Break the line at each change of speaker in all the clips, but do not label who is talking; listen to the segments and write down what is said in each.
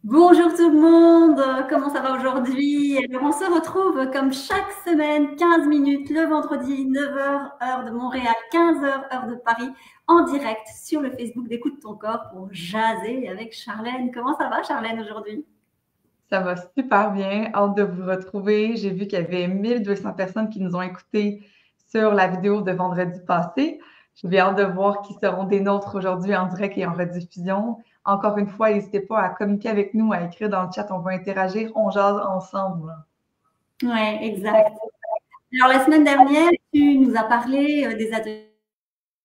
Bonjour tout le monde, comment ça va aujourd'hui? Alors, on se retrouve comme chaque semaine, 15 minutes le vendredi, 9 heures heure de Montréal, 15 heures heure de Paris, en direct sur le Facebook d'Écoute ton corps pour jaser avec Charlène. Comment ça va Charlène aujourd'hui?
Ça va super bien. Hâte de vous retrouver. J'ai vu qu'il y avait 1200 personnes qui nous ont écoutés sur la vidéo de vendredi passé. J'ai hâte de voir qui seront des nôtres aujourd'hui en direct et en rediffusion. Encore une fois, n'hésitez pas à communiquer avec nous, à écrire dans le chat. On va interagir, on jase ensemble.
Ouais, exact. Alors la semaine dernière, tu nous as parlé des ateliers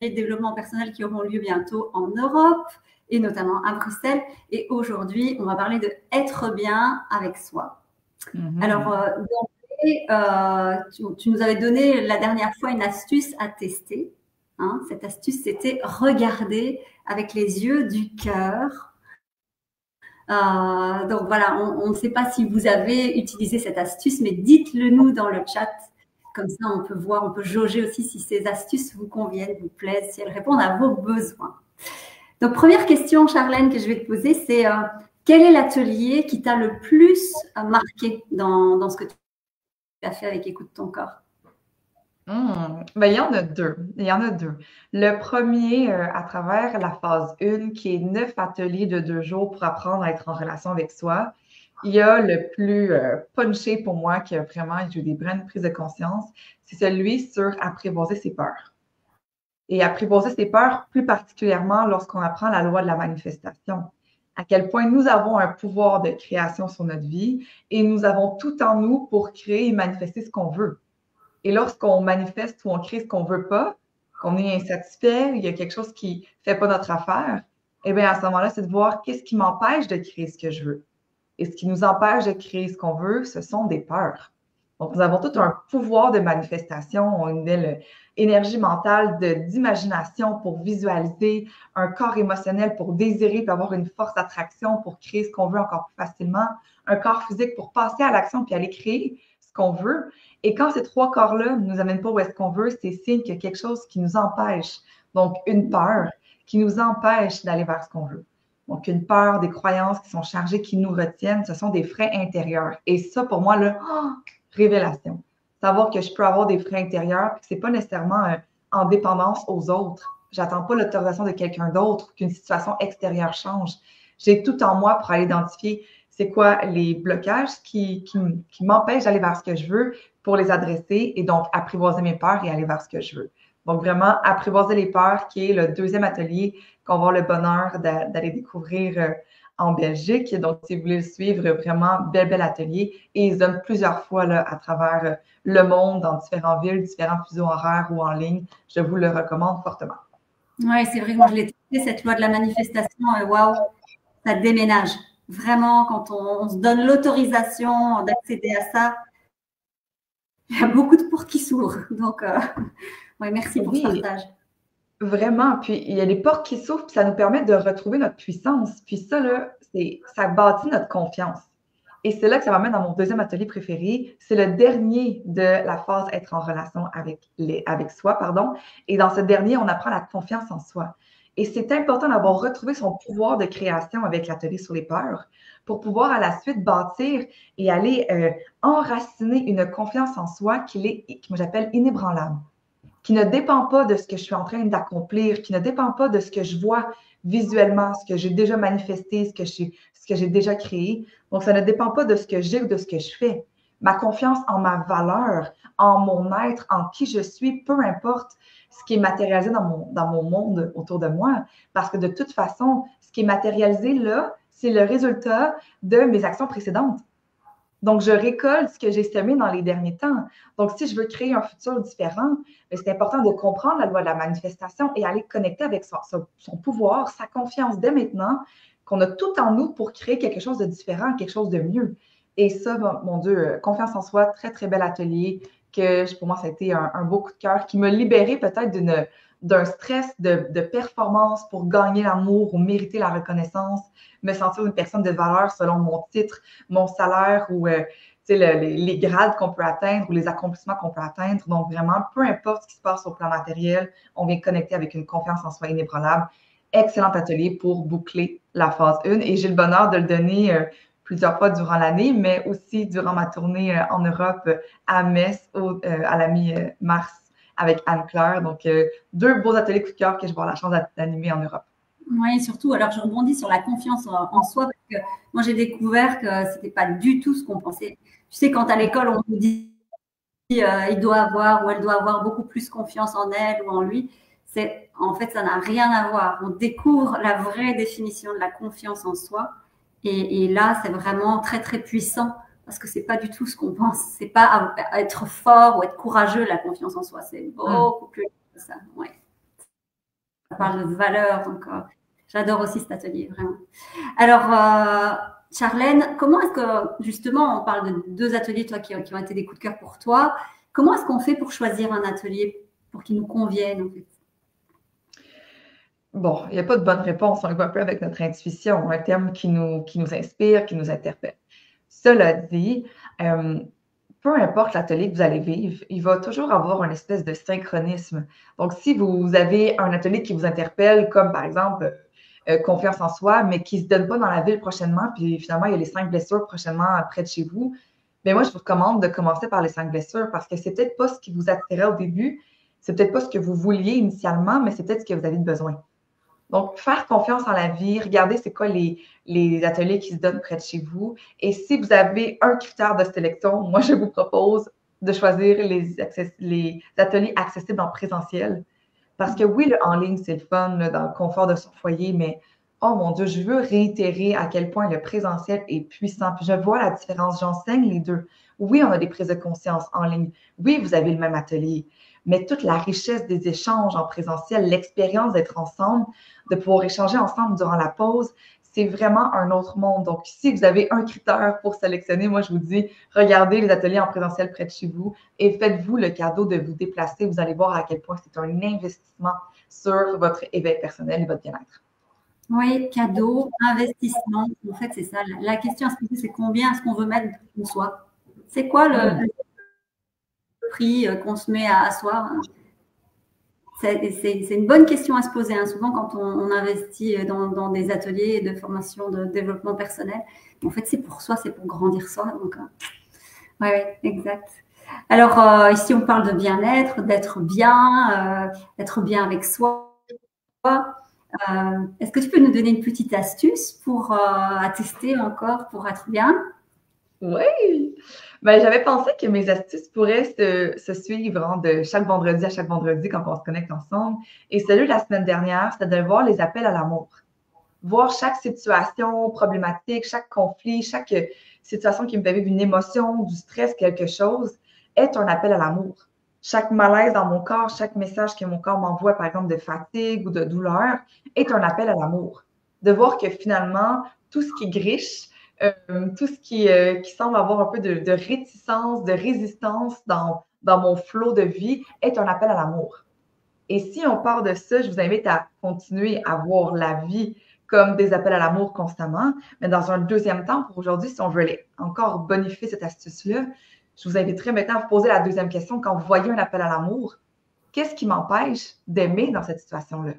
de développement personnel qui auront lieu bientôt en Europe et notamment à Bruxelles. Et aujourd'hui, on va parler de être bien avec soi. Alors,
Mhm.
tu nous avais donné la dernière fois une astuce à tester. Hein. Cette astuce, c'était regarder avec les yeux du cœur. Donc voilà, on ne sait pas si vous avez utilisé cette astuce, mais dites-le nous dans le chat. Comme ça, on peut voir, on peut jauger aussi si ces astuces vous conviennent, vous plaisent, si elles répondent à vos besoins. Donc, première question, Charlène, que je vais te poser, c'est quel est l'atelier qui t'a le plus marqué dans ce que tu as fait avec Écoute ton corps?
Ben, il y en a deux. Il y en a deux. Le premier, à travers la phase 1, qui est 9 ateliers de 2 jours pour apprendre à être en relation avec soi. Il y a le plus punché pour moi, qui a vraiment eu des brèves prises de conscience, c'est celui sur apprivoiser ses peurs. Et apprivoiser ses peurs, plus particulièrement lorsqu'on apprend la loi de la manifestation. À quel point nous avons un pouvoir de création sur notre vie et nous avons tout en nous pour créer et manifester ce qu'on veut. Et lorsqu'on manifeste ou on crée ce qu'on veut pas, qu'on est insatisfait, il y a quelque chose qui fait pas notre affaire, eh bien, à ce moment-là, c'est de voir qu'est-ce qui m'empêche de créer ce que je veux. Et ce qui nous empêche de créer ce qu'on veut, ce sont des peurs. Donc, nous avons tout un pouvoir de manifestation, une belle énergie mentale d'imagination pour visualiser, un corps émotionnel pour désirer, puis avoir une force d'attraction pour créer ce qu'on veut encore plus facilement, un corps physique pour passer à l'action puis aller créer ce qu'on veut. Et quand ces trois corps-là ne nous amènent pas où est-ce qu'on veut, c'est signe qu'il y a quelque chose qui nous empêche. Donc, une peur qui nous empêche d'aller vers ce qu'on veut. Donc, une peur, des croyances qui sont chargées, qui nous retiennent, ce sont des freins intérieurs. Et ça, pour moi, là, révélation. Savoir que je peux avoir des freins intérieurs, puis que c'est pas nécessairement en dépendance aux autres. J'attends pas l'autorisation de quelqu'un d'autre, qu'une situation extérieure change. J'ai tout en moi pour aller identifier c'est quoi les blocages qui m'empêchent d'aller vers ce que je veux pour les adresser et donc apprivoiser mes peurs et aller vers ce que je veux. Donc, vraiment, apprivoiser les peurs, qui est le deuxième atelier qu'on va avoir le bonheur d'aller découvrir en Belgique. Donc, si vous voulez le suivre, vraiment, bel atelier. Et ils donnent plusieurs fois là, à travers le monde, dans différentes villes, différents fuseaux horaires ou en ligne. Je vous le recommande fortement.
Oui, c'est vrai que moi, je l'ai testé, cette loi de la manifestation, et waouh, ça déménage. Vraiment, quand on se donne l'autorisation d'accéder à ça, il y a beaucoup de portes qui s'ouvrent. Donc, ouais, merci pour ce
Oui,
partage.
vraiment. Puis, il y a des portes qui s'ouvrent, puis ça nous permet de retrouver notre puissance. Puis ça, là, ça bâtit notre confiance. Et c'est là que ça m'amène dans mon deuxième atelier préféré. C'est le dernier de la phase être en relation avec soi, pardon. Et dans ce dernier, on apprend la confiance en soi. Et c'est important d'avoir retrouvé son pouvoir de création avec l'atelier sur les peurs pour pouvoir à la suite bâtir et aller enraciner une confiance en soi que moi j'appelle inébranlable, qui ne dépend pas de ce que je suis en train d'accomplir, qui ne dépend pas de ce que je vois visuellement, ce que j'ai déjà manifesté, ce que j'ai déjà créé. Donc, ça ne dépend pas de ce que j'ai ou de ce que je fais. Ma confiance en ma valeur, en mon être, en qui je suis, peu importe ce qui est matérialisé dans mon monde autour de moi, parce que de toute façon, ce qui est matérialisé là, c'est le résultat de mes actions précédentes. Donc, je récolte ce que j'ai semé dans les derniers temps. Donc, si je veux créer un futur différent, c'est important de comprendre la loi de la manifestation et aller connecter avec son pouvoir, sa confiance dès maintenant, qu'on a tout en nous pour créer quelque chose de différent, quelque chose de mieux. Et ça, mon Dieu, confiance en soi, très, très bel atelier que pour moi, ça a été un beau coup de cœur qui m'a libéré peut-être d'un stress de performance pour gagner l'amour ou mériter la reconnaissance, me sentir une personne de valeur selon mon titre, mon salaire ou les grades qu'on peut atteindre ou les accomplissements qu'on peut atteindre. Donc, vraiment, peu importe ce qui se passe au plan matériel, on vient connecter avec une confiance en soi inébranlable. excellent atelier pour boucler la phase 1 et j'ai le bonheur de le donner plusieurs fois durant l'année, mais aussi durant ma tournée en Europe à Metz à la mi-mars avec Anne-Claire. Donc, deux beaux ateliers coup de cœur que je vais avoir la chance d'animer en Europe.
Oui, surtout, alors je rebondis sur la confiance en soi, parce que moi j'ai découvert que ce n'était pas du tout ce qu'on pensait. Tu sais, quand à l'école on nous dit il doit avoir ou elle doit avoir beaucoup plus confiance en elle ou en lui, en fait ça n'a rien à voir. On découvre la vraie définition de la confiance en soi et là c'est vraiment très très puissant parce que c'est pas du tout ce qu'on pense. C'est pas être fort ou être courageux la confiance en soi, c'est beaucoup plus que ça. Ouais. Ça parle de valeur, donc j'adore aussi cet atelier, vraiment. Alors, Charlène, comment est-ce que, justement, on parle de deux ateliers toi, qui ont été des coups de cœur pour toi. Comment est-ce qu'on fait pour choisir un atelier pour qu'il nous convienne, en fait?
Bon, il n'y a pas de bonne réponse. On y va un peu avec notre intuition, un terme qui nous inspire, qui nous interpelle. Cela dit, peu importe l'atelier que vous allez vivre, il va toujours avoir une espèce de synchronisme. Donc, si vous avez un atelier qui vous interpelle, comme par exemple confiance en soi, mais qui ne se donne pas dans la ville prochainement, puis finalement, il y a les 5 blessures prochainement près de chez vous, bien moi, je vous recommande de commencer par les 5 blessures parce que c'est peut-être pas ce qui vous attirait au début, c'est peut-être pas ce que vous vouliez initialement, mais c'est peut-être ce que vous avez besoin. Donc, faire confiance en la vie, regardez c'est quoi les ateliers qui se donnent près de chez vous. Et si vous avez un critère de sélection, moi, je vous propose de choisir les ateliers accessibles en présentiel. Parce que oui, le en ligne, c'est le fun, là, dans le confort de son foyer, mais oh mon Dieu, je veux réitérer à quel point le présentiel est puissant. Puis je vois la différence, j'enseigne les deux. Oui, on a des prises de conscience en ligne. Oui, vous avez le même atelier. Mais toute la richesse des échanges en présentiel, l'expérience d'être ensemble, de pouvoir échanger ensemble durant la pause, c'est vraiment un autre monde. Donc, si vous avez un critère pour sélectionner, moi, je vous dis, regardez les ateliers en présentiel près de chez vous et faites-vous le cadeau de vous déplacer. Vous allez voir à quel point c'est un investissement sur votre éveil personnel et votre bien-être.
Oui, cadeau, investissement. En fait, c'est ça. La question à se poser, c'est combien est-ce qu'on veut mettre en soi? C'est quoi le prix qu'on se met à soi? C'est une bonne question à se poser, hein. Souvent, quand on investit dans des ateliers de formation de développement personnel, en fait, c'est pour soi, c'est pour grandir soi. Donc, oui, exact. Alors, ici, on parle de bien-être, d'être bien avec soi. Est-ce que tu peux nous donner une petite astuce pour attester encore, pour être bien?
Oui! Ben, j'avais pensé que mes astuces pourraient se suivre de chaque vendredi à chaque vendredi quand on se connecte ensemble. Et celui de la semaine dernière, c'était de voir les appels à l'amour. Voir chaque situation problématique, chaque conflit, chaque situation qui me fait vivre une émotion, du stress, quelque chose, est un appel à l'amour. Chaque malaise dans mon corps, chaque message que mon corps m'envoie, par exemple, de fatigue ou de douleur, est un appel à l'amour. De voir que finalement, tout ce qui griche, tout ce qui semble avoir un peu de réticence, de résistance dans mon flot de vie est un appel à l'amour. Et si on part de ça, je vous invite à continuer à voir la vie comme des appels à l'amour constamment. Mais dans un deuxième temps, pour aujourd'hui, si on veut aller encore bonifier cette astuce-là, je vous inviterai maintenant à vous poser la deuxième question. Quand vous voyez un appel à l'amour, qu'est-ce qui m'empêche d'aimer dans cette situation-là?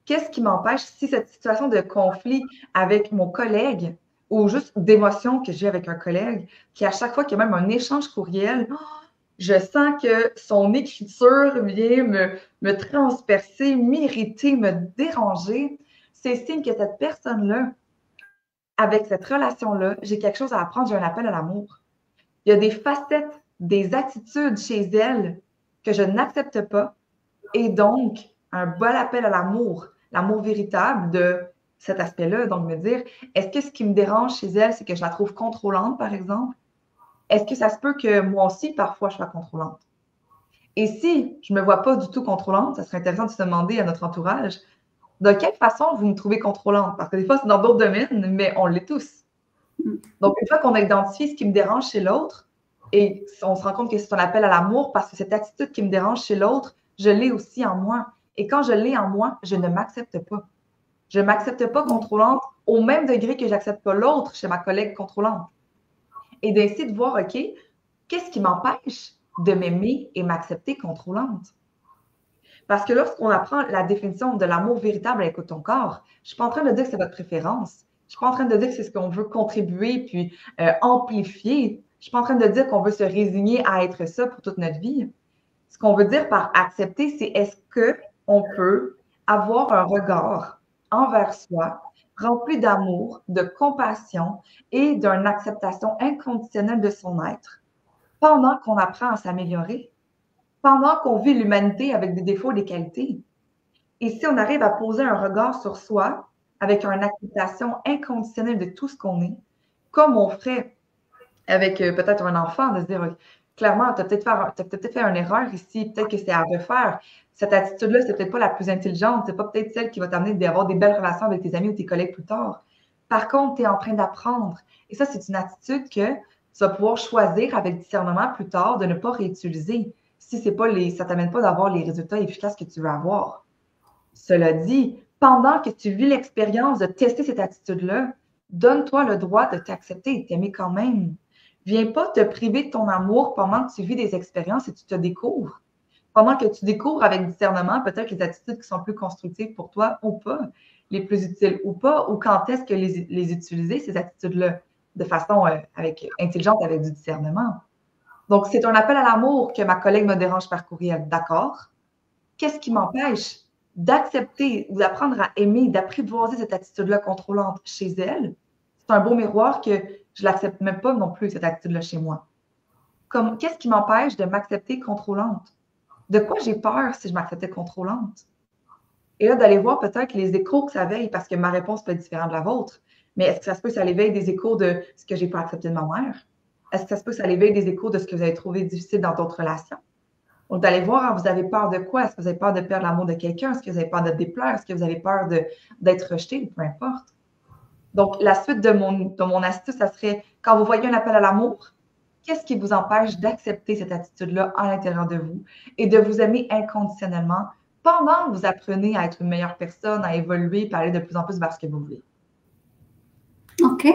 Qu'est-ce qui m'empêche si cette situation de conflit avec mon collègue ou juste d'émotion que j'ai avec un collègue, qui à chaque fois qu'il y a même un échange courriel, je sens que son écriture vient me transpercer, m'irriter, me déranger. C'est signe que cette personne-là, avec cette relation-là, j'ai quelque chose à apprendre, j'ai un appel à l'amour. Il y a des facettes, des attitudes chez elle que je n'accepte pas et donc un bel appel à l'amour véritable de cet aspect-là. Donc me dire, est-ce que ce qui me dérange chez elle, c'est que je la trouve contrôlante, par exemple? Est-ce que ça se peut que moi aussi, parfois, je sois contrôlante? Et si je ne me vois pas du tout contrôlante, ça serait intéressant de se demander à notre entourage, de quelle façon vous me trouvez contrôlante? Parce que des fois, c'est dans d'autres domaines, mais on l'est tous. Donc, une fois qu'on a identifié ce qui me dérange chez l'autre, et on se rend compte que c'est un appel à l'amour parce que cette attitude qui me dérange chez l'autre, je l'ai aussi en moi. Et quand je l'ai en moi, je ne m'accepte pas. Je ne m'accepte pas contrôlante au même degré que je n'accepte pas l'autre chez ma collègue contrôlante. Et d'essayer de voir, OK, qu'est-ce qui m'empêche de m'aimer et m'accepter contrôlante? Parce que lorsqu'on apprend la définition de l'amour véritable à l'écoute de ton corps, je ne suis pas en train de dire que c'est votre préférence. Je ne suis pas en train de dire que c'est ce qu'on veut contribuer puis amplifier. Je ne suis pas en train de dire qu'on veut se résigner à être ça pour toute notre vie. Ce qu'on veut dire par accepter, c'est est-ce qu'on peut avoir un regard envers soi rempli d'amour, de compassion et d'une acceptation inconditionnelle de son être pendant qu'on apprend à s'améliorer, pendant qu'on vit l'humanité avec des défauts et des qualités. Et si on arrive à poser un regard sur soi avec une acceptation inconditionnelle de tout ce qu'on est, comme on ferait avec peut-être un enfant, de se dire, clairement, tu as peut-être fait une erreur ici, peut-être que c'est à refaire. Cette attitude-là, c'est peut-être pas la plus intelligente, c'est pas peut-être celle qui va t'amener à avoir des belles relations avec tes amis ou tes collègues plus tard. Par contre, tu es en train d'apprendre. Et ça, c'est une attitude que tu vas pouvoir choisir avec discernement plus tard de ne pas réutiliser si c'est pas ça t'amène pas d'avoir les résultats efficaces que tu veux avoir. Cela dit, pendant que tu vis l'expérience de tester cette attitude-là, donne-toi le droit de t'accepter et t'aimer quand même. Viens pas te priver de ton amour pendant que tu vis des expériences et tu te découvres. Pendant que tu découvres avec discernement peut-être les attitudes qui sont plus constructives pour toi ou pas, les plus utiles ou pas, ou quand est-ce que les utiliser, ces attitudes-là, de façon intelligente avec du discernement. Donc, c'est un appel à l'amour que ma collègue me dérange par courriel. D'accord? Qu'est-ce qui m'empêche d'accepter ou d'apprendre à aimer, d'apprivoiser cette attitude-là contrôlante chez elle? C'est un beau miroir que je ne l'accepte même pas non plus, cette attitude-là chez moi. Qu'est-ce qui m'empêche de m'accepter contrôlante? De quoi j'ai peur si je m'acceptais contrôlante? Et là, d'aller voir peut-être les échos que ça veille, parce que ma réponse peut être différente de la vôtre. Mais est-ce que ça se peut que ça l'éveille des échos de ce que j'ai pas accepté de ma mère? Est-ce que ça se peut que ça l'éveille des échos de ce que vous avez trouvé difficile dans d'autres relations? Donc, d'aller voir, vous avez peur de quoi? Est-ce que vous avez peur de perdre l'amour de quelqu'un? Est-ce que vous avez peur de déplaire? Est-ce que vous avez peur d'être rejeté? Peu importe. Donc, la suite de mon astuce, ça serait, quand vous voyez un appel à l'amour, qu'est-ce qui vous empêche d'accepter cette attitude-là à l'intérieur de vous et de vous aimer inconditionnellement pendant que vous apprenez à être une meilleure personne, à évoluer et à aller de plus en plus vers ce que vous voulez?
OK,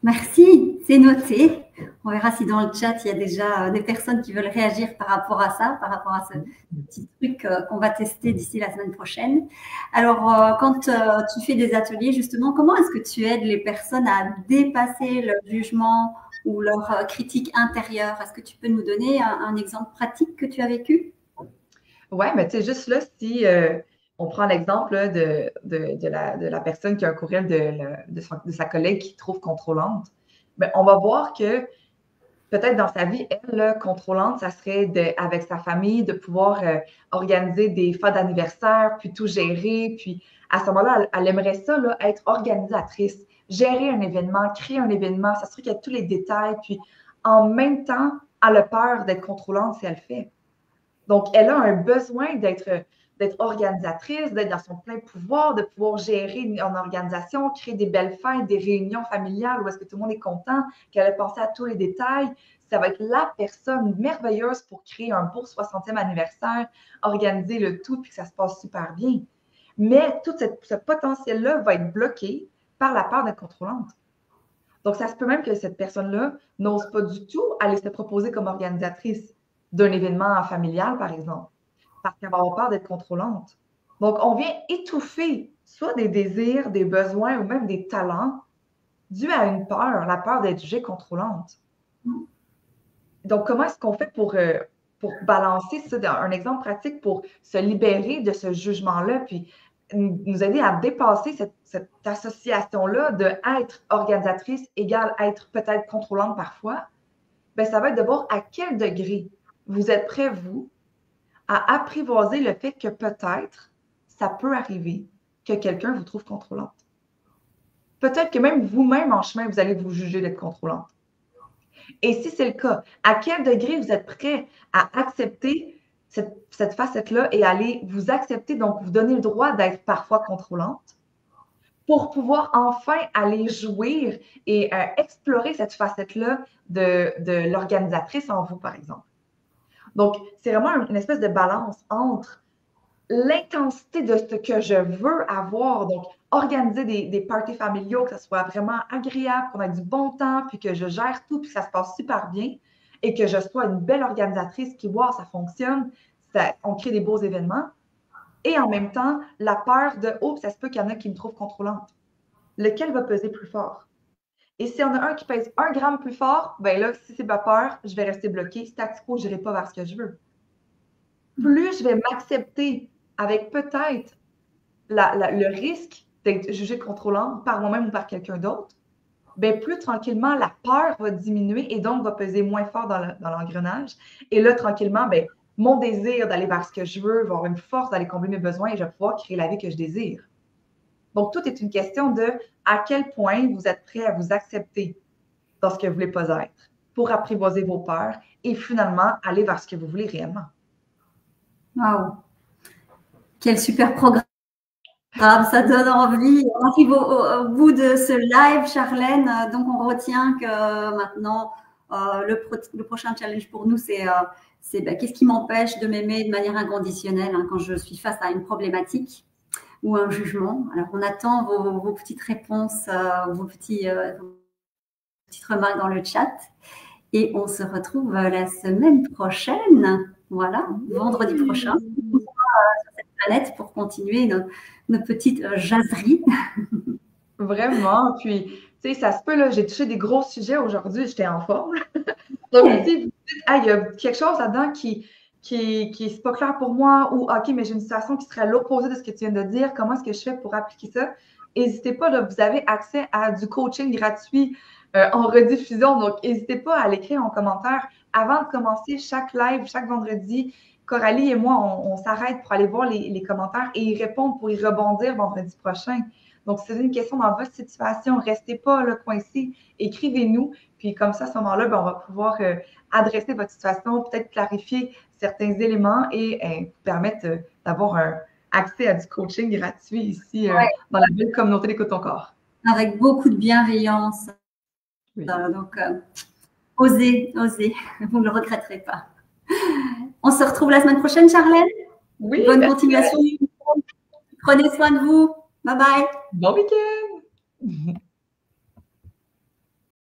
merci, c'est noté. On verra si dans le chat, il y a déjà des personnes qui veulent réagir par rapport à ça, par rapport à ce petit truc qu'on va tester d'ici la semaine prochaine. Alors, quand tu fais des ateliers, justement, comment est-ce que tu aides les personnes à dépasser leur jugement ou leur critique intérieure? Est-ce que tu peux nous donner un exemple pratique que tu as vécu?
Oui, mais tu sais, juste là, si on prend l'exemple de la personne qui a un courriel de sa collègue qui trouve contrôlante, bien, on va voir que peut-être dans sa vie, elle, contrôlante, ça serait avec sa famille, de pouvoir organiser des fêtes d'anniversaire, puis tout gérer. Puis à ce moment-là, elle aimerait ça, là, être organisatrice, gérer un événement, créer un événement, s'assurer qu'il y a tous les détails. Puis en même temps, elle a peur d'être contrôlante si elle le fait. Donc, elle a un besoin d'être organisatrice, d'être dans son plein pouvoir, de pouvoir gérer une organisation, créer des belles fêtes, des réunions familiales où est-ce que tout le monde est content, qu'elle a pensé à tous les détails. Ça va être la personne merveilleuse pour créer un beau 60e anniversaire, organiser le tout, puis que ça se passe super bien. Mais tout ce potentiel-là va être bloqué par la peur d'être contrôlante. Donc, ça se peut même que cette personne-là n'ose pas du tout aller se proposer comme organisatrice d'un événement familial, par exemple, parce qu'elle va avoir peur d'être contrôlante. Donc, on vient étouffer soit des désirs, des besoins ou même des talents dus à une peur, la peur d'être jugée contrôlante. Donc, comment est-ce qu'on fait pour balancer ça, un exemple pratique pour se libérer de ce jugement-là, puis nous aider à dépasser cette association-là de être organisatrice égale être peut-être contrôlante parfois? Bien, ça va être de voir à quel degré vous êtes prêt, vous, à apprivoiser le fait que peut-être ça peut arriver que quelqu'un vous trouve contrôlante. Peut-être que même vous-même en chemin, vous allez vous juger d'être contrôlante. Et si c'est le cas, à quel degré vous êtes prêt à accepter cette facette-là et aller vous accepter, donc vous donner le droit d'être parfois contrôlante pour pouvoir enfin aller jouir et explorer cette facette-là de l'organisatrice en vous, par exemple. Donc, c'est vraiment une espèce de balance entre l'intensité de ce que je veux avoir, donc organiser des parties familiaux, que ça soit vraiment agréable, qu'on ait du bon temps, puis que je gère tout, puis que ça se passe super bien, et que je sois une belle organisatrice qui, wow, ça fonctionne, on crée des beaux événements, Et en même temps, la peur de « Oh, ça se peut qu'il y en a qui me trouvent contrôlante ». Lequel va peser plus fort? Et s'il y en a un qui pèse 1 gramme plus fort, ben là, si c'est ma peur, je vais rester bloquée. Statu quo, je n'irai pas vers ce que je veux. Plus je vais m'accepter avec peut-être le risque d'être jugée contrôlante par moi-même ou par quelqu'un d'autre, ben plus tranquillement, la peur va diminuer et donc va peser moins fort dans l'engrenage. Et là, tranquillement, ben, mon désir d'aller vers ce que je veux va avoir une force d'aller combler mes besoins et je vais pouvoir créer la vie que je désire. Donc, tout est une question de à quel point vous êtes prêt à vous accepter dans ce que vous ne voulez pas être pour apprivoiser vos peurs et finalement aller vers ce que vous voulez réellement.
Waouh! Quel super programme! Ça donne envie. On arrive au bout de ce live, Charlène. Donc, on retient que maintenant, le prochain challenge pour nous, c'est qu'est-ce qui m'empêche de m'aimer de manière inconditionnelle quand je suis face à une problématique ou un jugement. Alors, on attend vos petites réponses, vos petites remarques dans le chat. Et on se retrouve la semaine prochaine. Voilà, vendredi prochain. Sur cette planète pour continuer nos petites jaseries.
Vraiment. Puis, tu sais, ça se peut, là, j'ai touché des gros sujets aujourd'hui, j'étais en forme. Donc, si vous dites, il y a quelque chose là-dedans qui c'est pas clair pour moi ou OK, mais j'ai une situation qui serait à l'opposé de ce que tu viens de dire, comment est-ce que je fais pour appliquer ça? N'hésitez pas, là, vous avez accès à du coaching gratuit en rediffusion. Donc, n'hésitez pas à l'écrire en commentaire. Avant de commencer chaque live, chaque vendredi, Coralie et moi, on s'arrête pour aller voir les commentaires et y répondre pour y rebondir vendredi prochain. Donc, si vous avez une question dans votre situation, restez pas là, coincé, écrivez-nous. Puis comme ça, à ce moment-là, ben, on va pouvoir adresser votre situation, peut-être clarifier certains éléments et permettre d'avoir un accès à du coaching gratuit ici dans la belle communauté d'Écoute ton corps.
Avec beaucoup de bienveillance. Oui. Donc, osez, vous ne le regretterez pas. On se retrouve la semaine prochaine, Charlène.
Oui.
Bonne continuation. Prenez soin de vous. Bye bye.
Bon week-end.